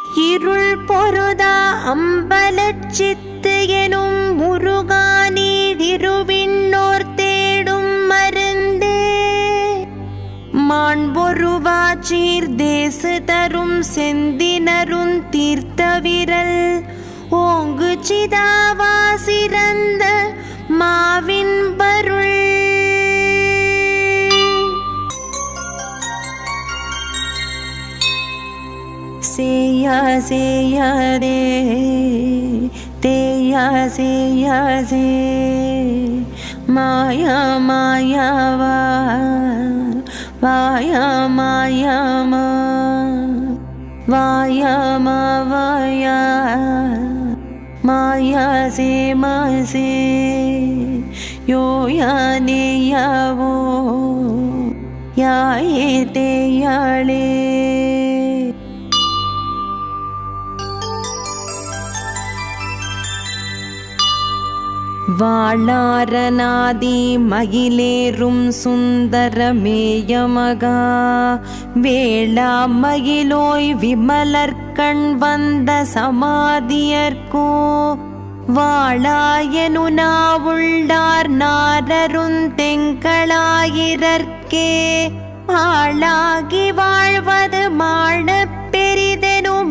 இருள் பொருதா அம்பலச்சித்து எனும் முருகா நீடிருவிண்ணோர் தேடும் மருந்தே மாண்பொருவா சீர்தேசு தரும் செந்தினருந் தீர்த்த விரல் ஓங்கு சிதாவா சிறந்த மாவின் பருள் சேயா சேயாதே தேயா சேயாசே மாயா மாயாவா வாயா மாயாமா வாயாமா வாயா மாயா சே மாசே யோயா நேயாவோ யாயே தேயாளே வாளாரநாதி மகிலேறும் சுந்தரமேயமகா வேளா மகிழோய் விமலர்கண் வந்த சமாதியர்கோ வாளாயனு நாவுள்ளார் நாரருந் தெங்களாயிரர்க்கே ஆளாகி வாழ்வது மாணப் பெரிதெனுமாகமமே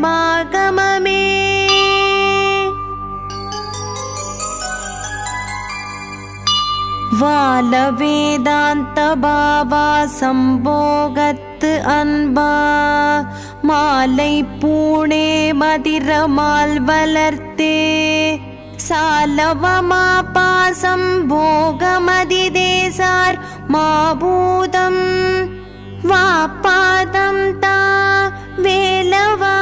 வால வேதாந்த பாவா சம்போகத்து அன்பா மாலை பூணே மதிரமால் வளர்த்தே சாலவமா பாசம் போகமதி தேசார் மாபூதம் வாப்பாதம் தா வேலவா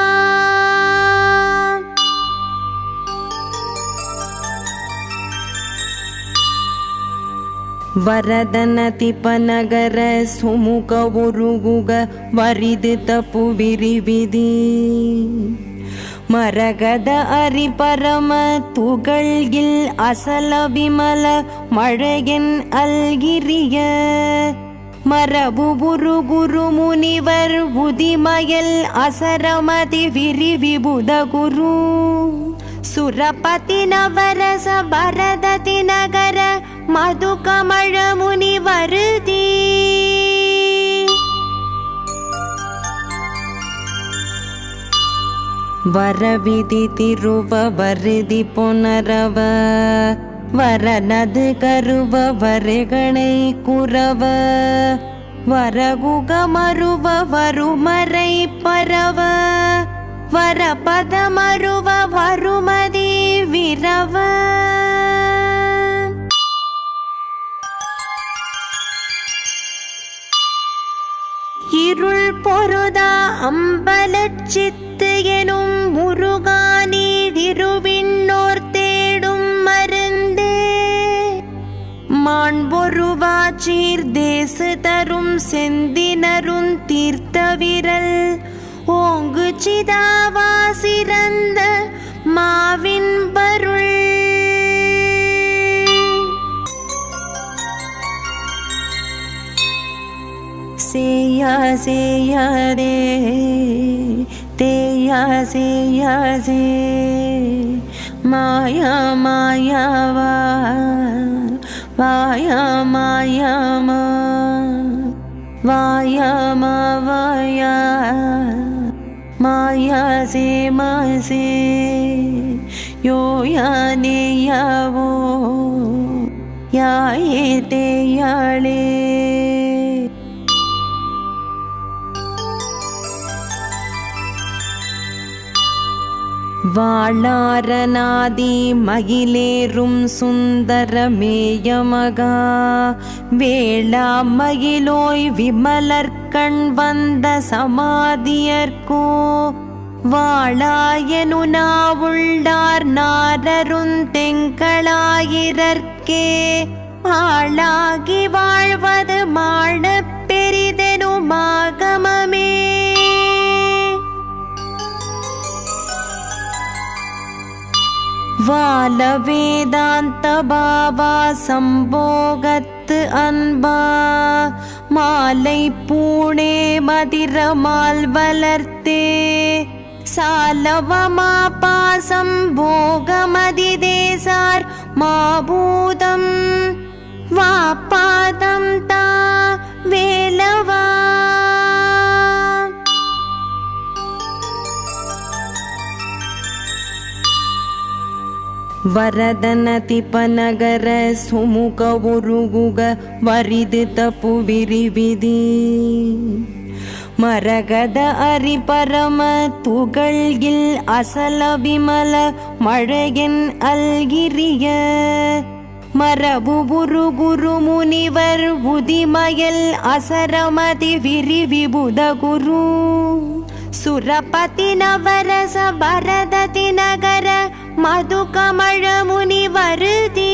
வரதனதிபநகர சுமுக உருகுக வரிது தப்பு விரிவிதி மரகத அரிபரம துகள்கில் அசல விமல மழையன் அல்கிரிய மரபு குரு முனிவர் உதிமயல் அசரமதி விரிவிபுத குரு சுரபதி நவரச பரததி நகர மதுகமழ முனிவருதி வரவிதி திருவ வருதி புனரவ வரநது கருவ வருகணை குரவ வரகுக மருவ வருமறை பரவ வரபதமருவ வருமதி விரவ இருள் பொருதா அம்பலச்சித்து எனும் முருகா நீடிருவிண்ணோர் தேடும் மருந்தே மாண்பொருவா சீர்தேசு தரும் செந்தினருந் தீர்த்த விரல் ஓங்கு சிதாவா சிறந்த மாவின் பருள் சேயா சேயாதே தேயா சேயாசே மாயா மாயாவா வாயா மாயாமா வாயாமா வாயா மாயா சே மாசே யோயா நேயாவோ யாயே தேயாளே வாளாரநாதி மகிலேறும் சுந்தரமேயமகா வேளா மகிழோய் விமலர்கண் வந்த சமாதியர்கோ வாளாயனு நாவுள்ளார் நாரருந் தெங்களாயிரர்க்கே ஆளாகி வாழ்வது மாணப் பெரிதெனுமாகமமே வால வேதாந்த பாவா சம்போகத்து அன்பா மாலை பூணே மதிரமால் வளர்த்தே சாலவமா பாசம் போகமதிதேசார் மாபூதம் வாப்பாதம் தா வேலவா ವರದನತಿಪನಗರ ಸುಮುಖ ಉರುಗುಗ ವರಿದು ತಪು ವಿರಿವಿದಿ ಮರಗದ ಅರಿಪರಮ ತುಗಳ್ಗಿಲ್ ಅಸಲ ವಿಮಲ ಮಳೆಗೆನ್ ಅಲ್ಗಿರಿಯ ಮರಬು ಗುರು ಮುನಿವರ್ ಉದಿಮಯಲ್ ಅಸರಮತಿ ವಿರಿವಿಬುಧ ಗುರು ಸುರಪತಿ ನವರಸ ಭರದತಿ ನಗರ ಮಧು ಕಮಳ ಮುನಿ ವರುದಿ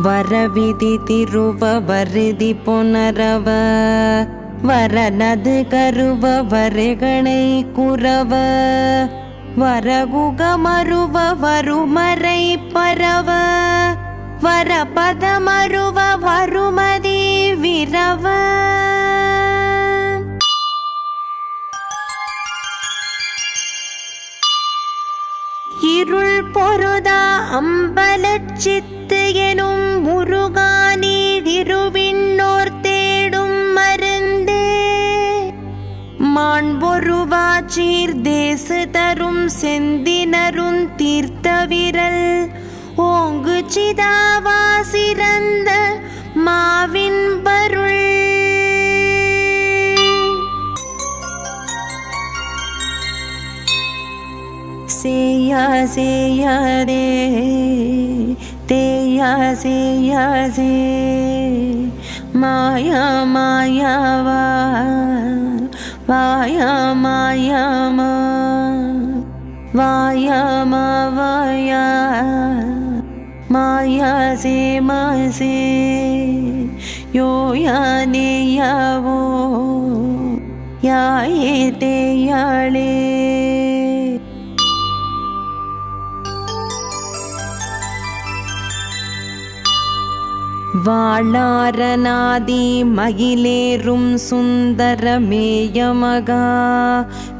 ವರವಿಧಿ ತಿರುವ ವರದಿ ಪುನರವ ವರನದು ಕರುವ ವರೆಗಣೈ ಕುರವ ವರಗುಗ ಮರುವ ವರುಮರೈ ಪರವ ವರಪದ ಮರುವ ವರುಮದಿ ವಿರವ இருள் பொருதா அம்பலச்சித்து எனும் முருகானீடிருவிண்ணோர் தேடும் மருந்தே மாண்பொருவாச்சீர் தேசு தரும் செந்தினரும் தீர்த்த விரல் ஓங்கு சிதாவா சிறந்த மாவின் பருள் சேயா சேயாதே தேயா சேயாசே மாயா மாயாவா வாயா மாயாமா வாயா மாவாயா மாயா சே மாசே யோயா நேயாவோ யாயே தேயாளே வாளாரநாதி மகிலேறும் சுந்தரமேயமகா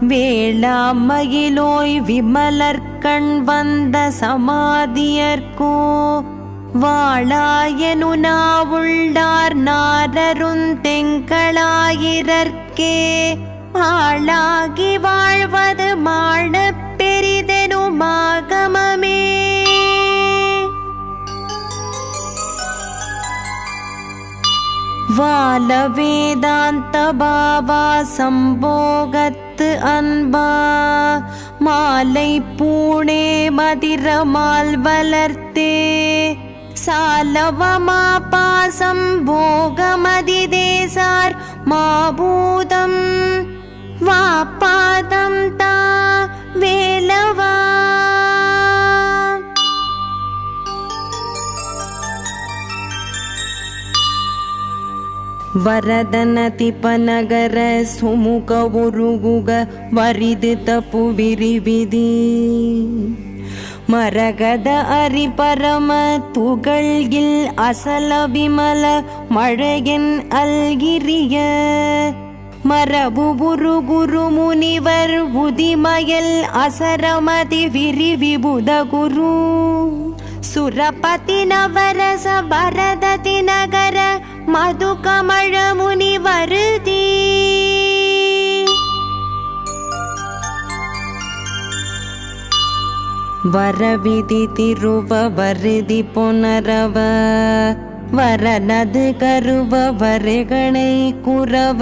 வேளா மகிழோய் விமலர்கண் வந்த சமாதியர்கோ வாளாயனு நாவுள்ளார் நாரருந் தெங்களாயிரர்க்கே ஆளாகி வாழ்வது மாணப் பெரிதெனுமாகமமே வால வேதாந்த பாவா சம்போகத்து அன்பா மாலை பூணே மதிரமால் வளர்த்தே சாலவமா பாசம் போகமதிதேசார் மாபூதம் வாப்பாதம் தா வேலவா ವರದನತಿಪನಗರ ಸುಮುಖ ಉರುಗುಗ ವರಿದು ತಪು ವಿರಿವಿದಿ ಮರಗದ ಅರಿಪರಮ ತುಗಳ್ಗಿಲ್ ಅಸಲ ವಿಮಲ ಮಳೆಗೆನ್ ಅಲ್ಗಿರಿಯ ಮರಬು ಗುರು ಮುನಿವರ್ ಉದಿಮಯಲ್ ಅಸರಮತಿ ವಿರಿವಿಬುಧ ಗುರು ಸುರಪತಿ ನವರಸ ಭರದತಿ ನಗರ ಮಧು ಕಮಳ ಮುನಿ ವರುದಿ ವರವಿಧಿ ತಿರುವ ವರದಿ ಪುನರವ ವರನದು ಕರುವ ವರೆಗಣೈ ಕುರವ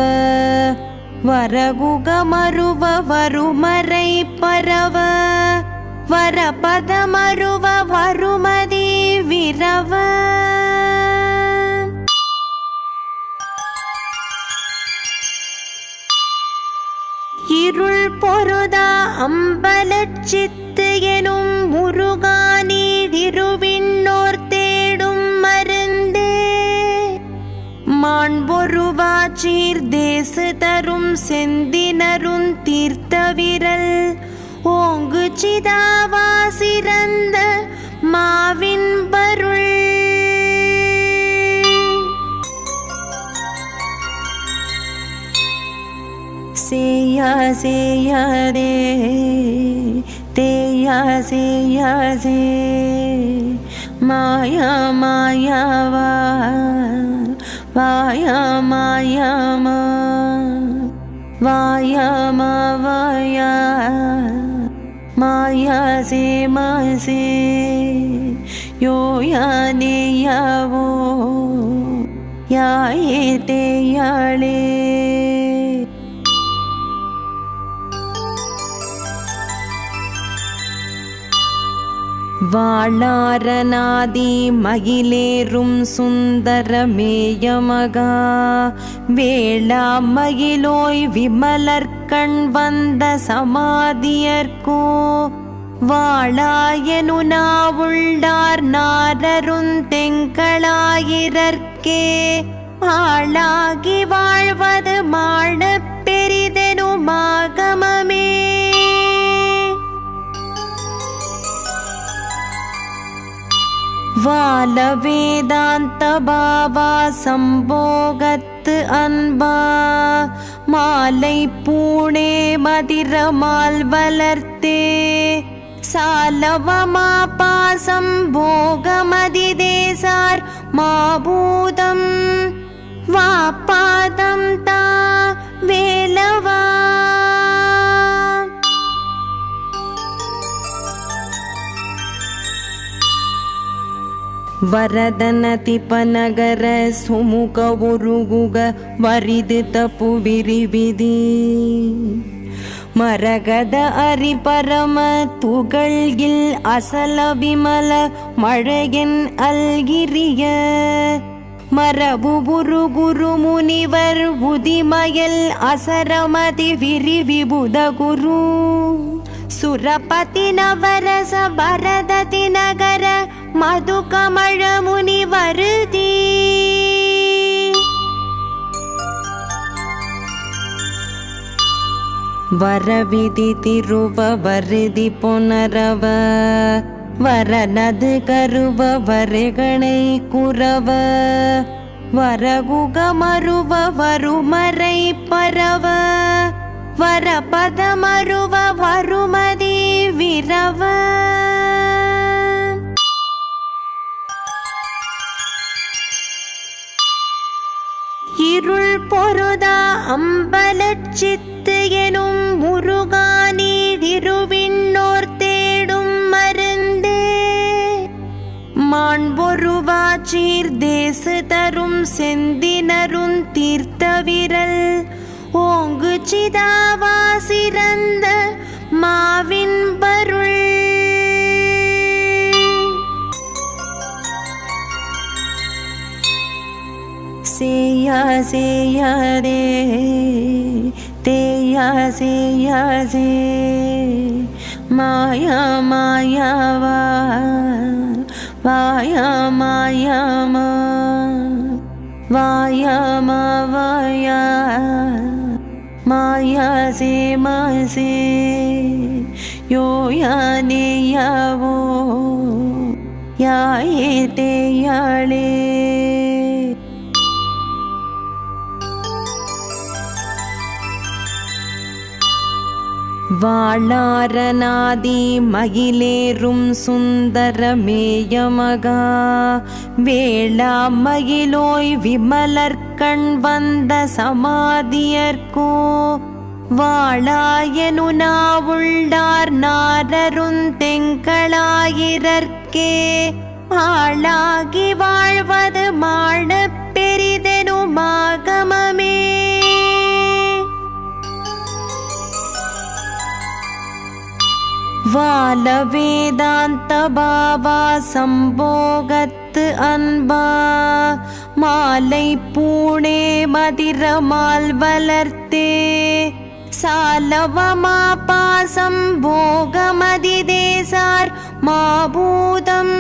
ವರಗುಗ ಮರುವ ವರುಮರೈ ಪರವ ವರಪದ ಮರುವ ವರುಮದಿ ವಿರವ இருள் பொருதா அம்பலச்சித்து எனும் முருகானீடிருவிண்ணோர் தேடும் மருந்தே மாண்பொருவாச்சீர் தேசு தரும் செந்தினரும் தீர்த்த விரல் ஓங்கு சிதாவா சிறந்த மாவின் பருள் செய்யாதே தேயா செய்யாதே மாயா மாயாவா வாயா மாயாமா வாயாமா வாயா மாயா சே மாசே யோயா நேயாவோ யாயே தேயாளே வாழாரநாதி மகிழேறும் சுந்தரமேயமகா வேளா மகிழோய் விமலர்கண் வந்த சமாதியர்கோ வாழாயனு நாவுள்ளார் நாரருந்தெங்களாயிரர்க்கே ஆளாகி வாழ்வது மாண பெரிதெனுமாகமமே வால வேதாந்த பாவா சம்போகத்து அன்பா மாலை பூணே மதிரமால் வளர்த்தே சாலவமா பாசம் போகமதி தேசார் மாபூதம் வாப்பாதம் தா வேலவா ವರದನತಿಪನಗರ ಸುಮುಖ ಉರುಗುಗ ವರಿದು ತಪು ವಿರಿವಿದಿ ಮರಗದ ಅರಿಪರಮ ತುಗಳ್ಗಿಲ್ ಅಸಲ ವಿಮಲ ಮಳೆಯನ್ ಅಲ್ಗಿರಿಯ மரபு குரு முனிவர் உதிமயல் அசரமதி விரிவிபுத குரு சுரபதி நவரச பரததி நகர மது கமழ முனி வருதி வரவிதி திருவ வருதி புனரவ வரனது கருவ வரைகணை குறவ வரகுக மருவ வருமறை பரவ வரபத மருவ வருமதி விரவ இருள் பொருதா அம்பலச்சித்து எனும் முருகானீடிருவிண்ணோர் தேடும் மருந்தே மாண்பொருவாச்சீர் தேசு தரும் செந்தினருந் தீர்த்த விரல் ஓங்கு சிதாவா சிறந்த மாவின் பருள் செய்யா செய்யாதே தேயா செய்யாதே மாயா மாயாவா வாயா மாயாமா வாயாமா வாயா மாயா சே மாசே யோயா நேயாவோ யாயே தேயாளே வாழாரநாதி மகிழேறும் சுந்தரமேயமகா வேளா மகிழோய் விமலர்கண் வந்த சமாதியர்கோ வாழாயனு நாவுள்ளார் நாரருந்தெங்களாயிரர்க்கே ஆளாகி வாழ்வது மாண பெரிதெனுமாகமமே வால வேதாந்த பாவா சம்போகத்து அன்பா மாலை பூணே மதிரமால் வளர்த்தே சாலவமா பாசம் போகமதி தேசார் மாபூதம்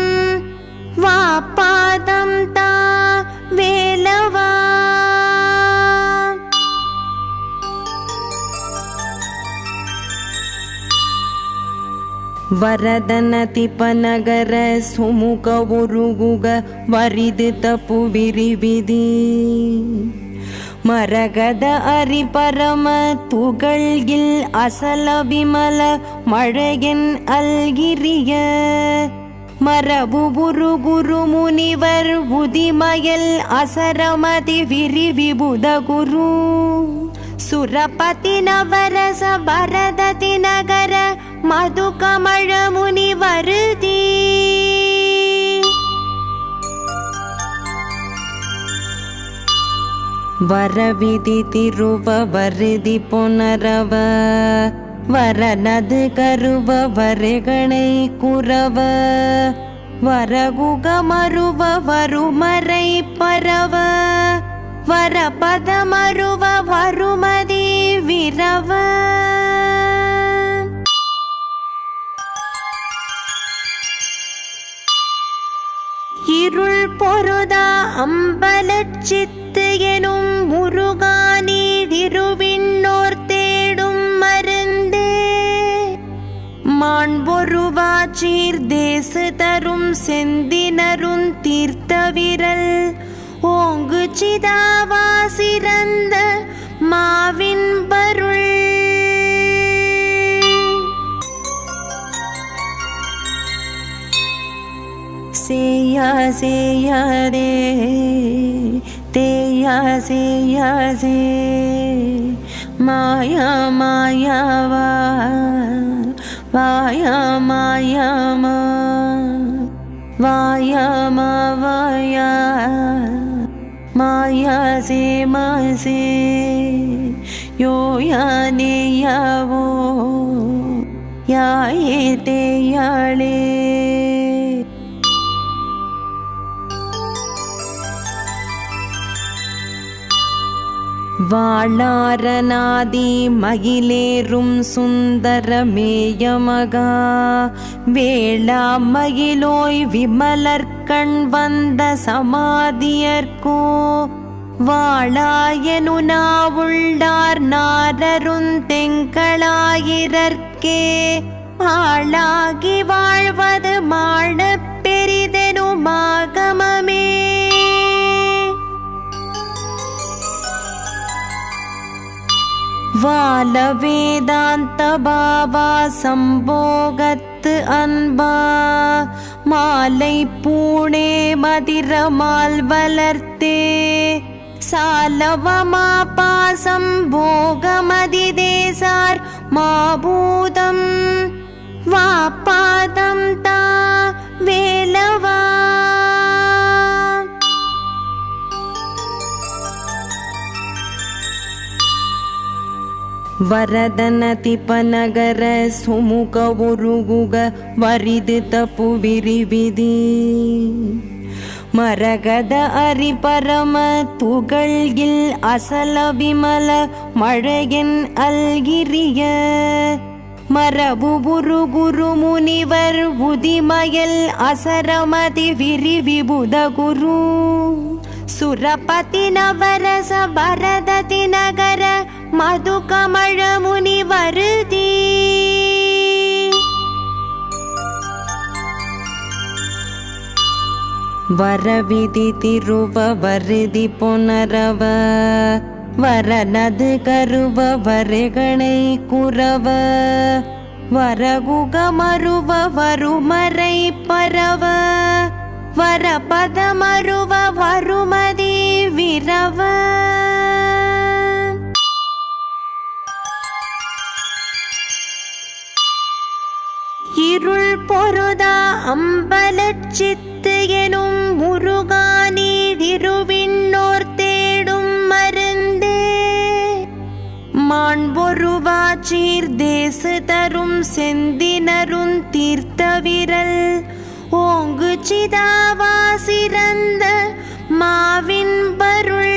வாப்பாதம் தா வேலவா ವರದನತಿಪನಗರ ಸುಮುಖ ಉರುಗುಗ ವರಿದು ತಪು ವಿರಿವಿದಿ மரகத அரி பரம துகள்கில் அசல விமல மழையன் அல்கிரிய மரபு புரு குரு முனிவர் உதிமயல் அசரமதி விரி விபுத குரு சுரபதி நவரச பரததி நகர மது கமழ முனிவருதி வரவிதி திருவ வருதி புனரவ வரநது கருவ வருகணை குரவ வரகுக மருவ வருமறை பரவ வரபத மருவ வருமதி விரவ இருள் பொருதா அம்பலச்சித்து எனும் முருகானீடிருவிண்ணோர் தேடும் மருந்தே மாண்பொருவாச்சீர் தேசு தரும் செந்தினருந் தீர்த்த விரல் ஓங்கு சிதாவா சிறந்த மாவின் பருள் சேயா சேயாதே தேயா சேயாசே மாயா மாயாவா வாயா மாயாமா வாயாமா வாயா மாயா சே மாசே யோயா நேயாவோ யாயே தேயாளே வாளாரநாதி மகிலேறும் சுந்தரமேயமகா வேளா மகிழோய் விமலர்கண் வந்த சமாதியர்கோ வாளாயனு நாவுள்ளார் நாரருந்தெங்களாயிரர்க்கே ஆளாகி வாழ்வது மாழ பெரிதெனுமாகமமே வால வேதாந்த பாவா சம்போகத்து அன்பா மாலை பூணே மதிரமால் வளர்த்தே சாலவமா பாசம் போகமதி தேசார் மாபூதம் வாப்பாதம் தா வேலவா வரதனதிபநகர சுமுக உருகுக வரிது தப்பு விரிவிதி மரகத அரி பரம துகள்கில் அசல விமல மழையன் அல்கிரிய மரபு புரு குரு முனிவர் உதிமயல் அசரமதி விரி விபுத குரு சுரபதி நவரச பரததி நகர மது கமழ முனிவருதி வரவிதி திருவ வருதி புனரவ வரநது கருவ வருகணை குரவ வரகுக மருவ வருமறை பரவ வரபத மருவ வருமதி விரவ இருள் பொருதா அம்பலச்சித்து எனும் முருகானீடிருவிண்ணோர் தேடும் மருந்தே மாண்பொருவாச்சீர் தேசு தரும் செந்தினருந் தீர்த்த விரல் ஓங்கு சிதாவா சிறந்த மாவின் பருள்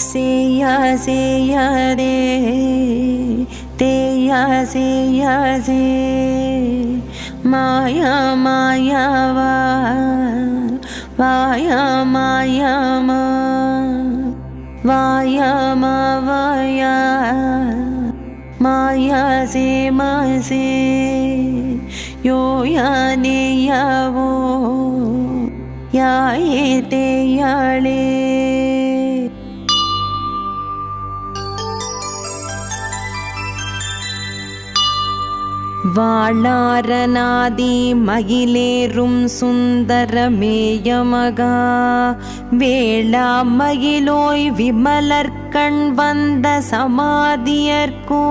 சேயா சேயாதே தேயா சேயாசே மாயா மாயாவா வாயா மாயாமா வாயாமா வாயா மாயாசே மாசே யோயானே யாவோ யாயே தேயாளே வாளாரநாதி மகிலேறும் சுந்தரமேயமகா வேளா மகிழோய் விமலர்கண் வந்த சமாதியர்கோ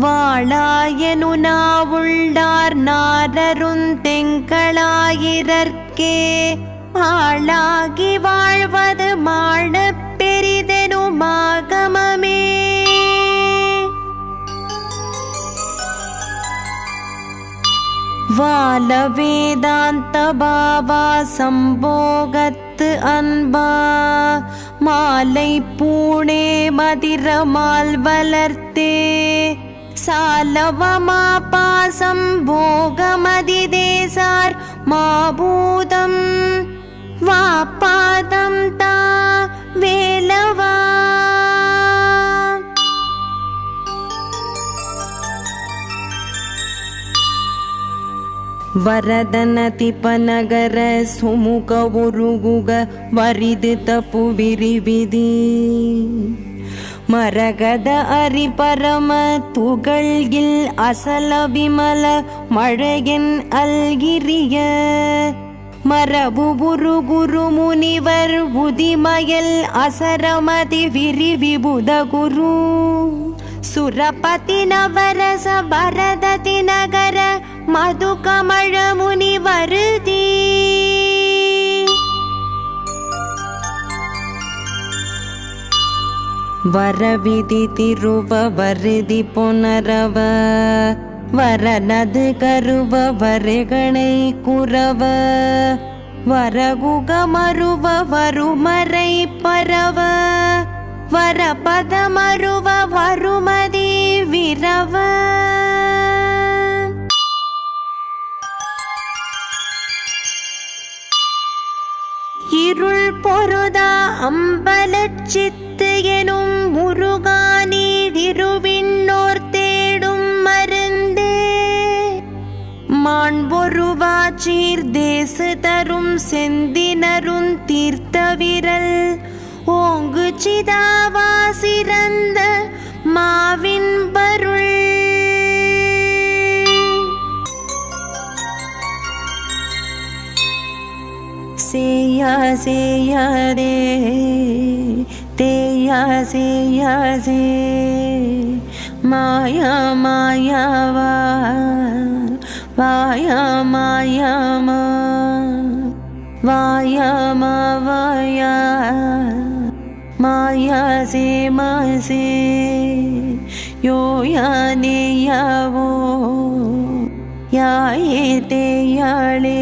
வாளாயனு நாவுள்ளார் நாரருந்தெங்களாயிரர்க்கே ஆளாகி வாழ்வது மாணப் பெரிதெனுமாகமமே வால வேதாந்த பாவா சம்போகத்து அன்பா மாலை பூணே மதிரமால் வளர்த்தே சாலவமா பாசம் போகமதி தேசார் மாபூதம் வாப்பாதம் தா வேலவா வரதனதிபநகர சுமுக உருகுக வரிது தப்பு விரிவிதி மரகத அரிபரம துகள்கில் அசல விமல மழையன் அல்கிரிய மரபு குரு குரு முனிவர் உதிமயல் அசரமதி விரிவிபுத குரு சுரபதி நவரச பரததி நகர மதுகமழ முனிவருதி வரவிதி திருவ வருதி புனரவ வரநது கருவ வரகணை குரவ வரகுக மருவ வருமறை பரவ வரபத மருவ வருமதி விரவ இருள் பொருதா அம்பலச்சித்து எனும் முருகானீடிருவிண்ணோர் தேடும் மருந்தே மாண்பொருவாச்சீர் தேசு தரும் செந்தினருந் தீர்த்த விரல் ஓங்கு சிதாவா சிறந்த மாவின் பருள் சேயா சேயாதே தேயா சேயாசே மாயா மாயாவா வாயா மாயாமா வாயாமா வாயா மாயாசே மாசே யோயானே யாவோ யாயே தேயாளே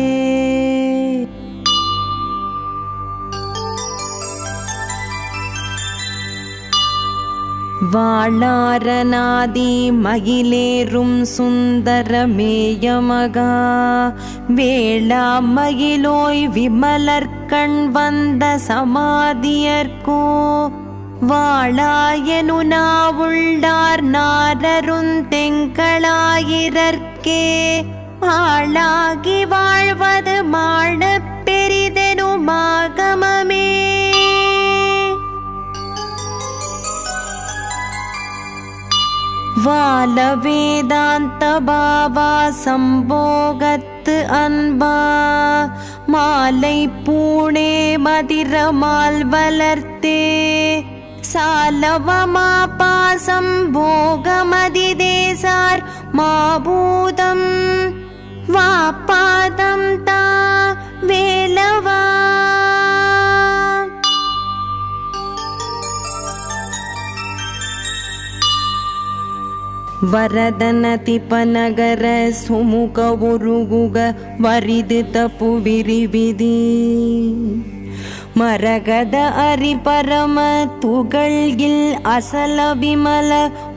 வாளாரநாதி மகிலேறும் சுந்தரமேயமகா வேளா மகிழோய் விமலர்கண் வந்த சமாதியர்கோ வாளாயனு நாவுள்ளார் நாரருந்தெங்களாயிரர்க்கே ஆளாகி வாழ்வது மாணப் பெரிதெனுமாகமமே வால வேதாந்த பாவா சம்போகத்து அன்பா மாலை பூணே மதிரமால் வளர்த்தே சாலவமா பாசம் போகமதி தேசார் மாபூதம் வாப்பாதம் தா வேலவா வரதனதிபநகர சுமுக உருகுக வரிது தப்பு விரிவிதி மரகத அரிபரம துகள்கில் அசல விமல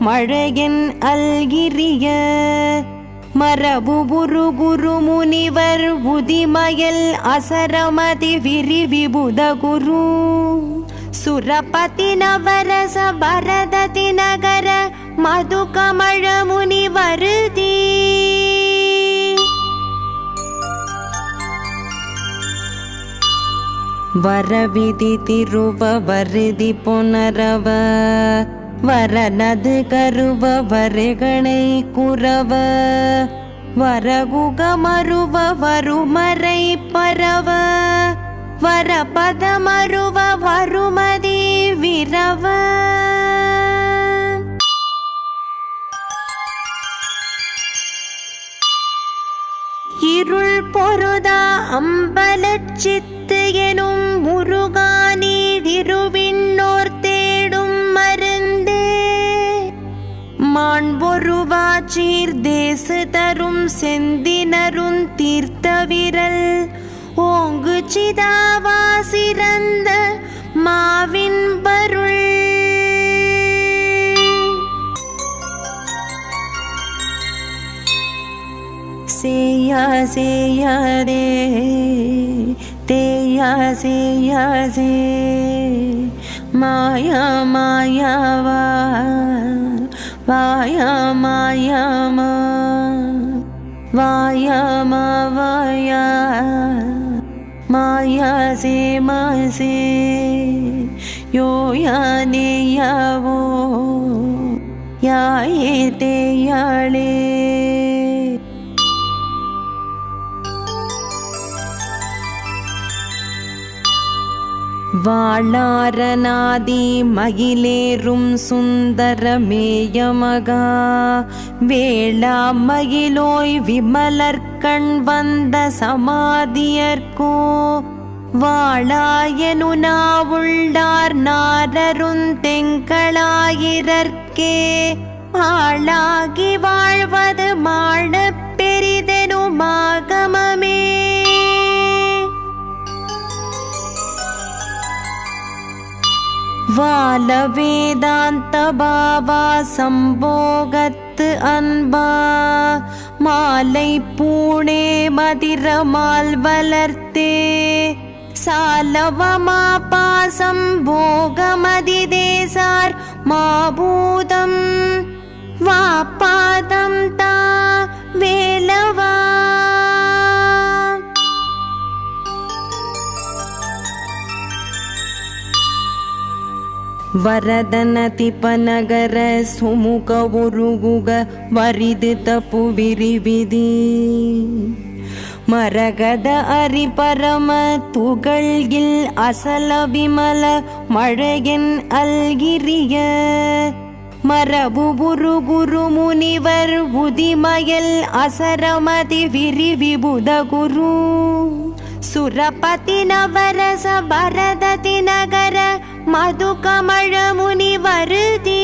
மழையன் அல்கிரிய மரபு குரு குரு முனிவர் உதிமயல் அசரமதி விரிவிபுத குரு சுரபதி நவரச பரததி நகர மதுகமழ முனி வருதி வரவிதி திருவ வருதி புனரவ வரநது கருவ வருகணை குரவ வரகுக மருவ வருமறை பரவ வரபத மருவ வருமதி விரவ இருள் பொருதா அம்பலச்சித்து எனும் முருகா நீடிருவிண்ணோர் தேடும் மருந்தே மாண்பொருவா சீர்தேசு தரும் செந்தினருந் தீர்த்த விரல் ஓங்கு சிதாவா சிறந்த மாவின் பருள் சேயா சேயாதே தேயா சேயாசே மாயா மாயாவா வாயா மாயாமா வாயாமா வாயா மாயா சே மாசே யோயா நேயாவோ யாயே தேயாளே வாளாரநாதி மகிலேறும் சுந்தரமேயமகா வேளா மகிழோய் விமலர்கண் வந்த சமாதியர்கோ வாளாயனுனா உள்ளார் நாரருந்தெங்களாயிரர்க்கே ஆளாகி வாழ்வது மாழப் பெரிதெனுமாகமமே வால வேதாந்த பாவா சம்போகத்து அன்பா மாலை பூணே மதிரமால் வளர்த்தே சாலவமா பாசம் போகமதி தேசார் மாபூதம் வாப்பாதம் தா வேலவா வரதனதிபநகர சுமுக உருகுக வரிது தப்பு விரிவிதி மரகத அரிபரம துகள்கில் அசல விமல மழையன் அல்கிரிய மரபு குரு முனிவர் உதிமயல் அசரமதி விரிவிபுத குரு சுரபதி நவரச பரததி நகர மதுகமழ முனி வருதி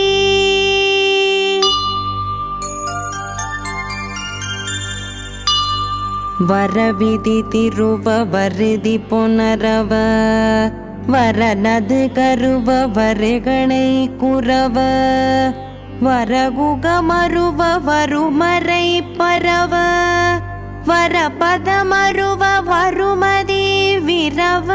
வரவிதி திருவ வருதி புனரவ வரநது கருவ வருகணை குரவ வரகுக மருவ வருமறை பரவ வரபத மருவ வருமதி விரவ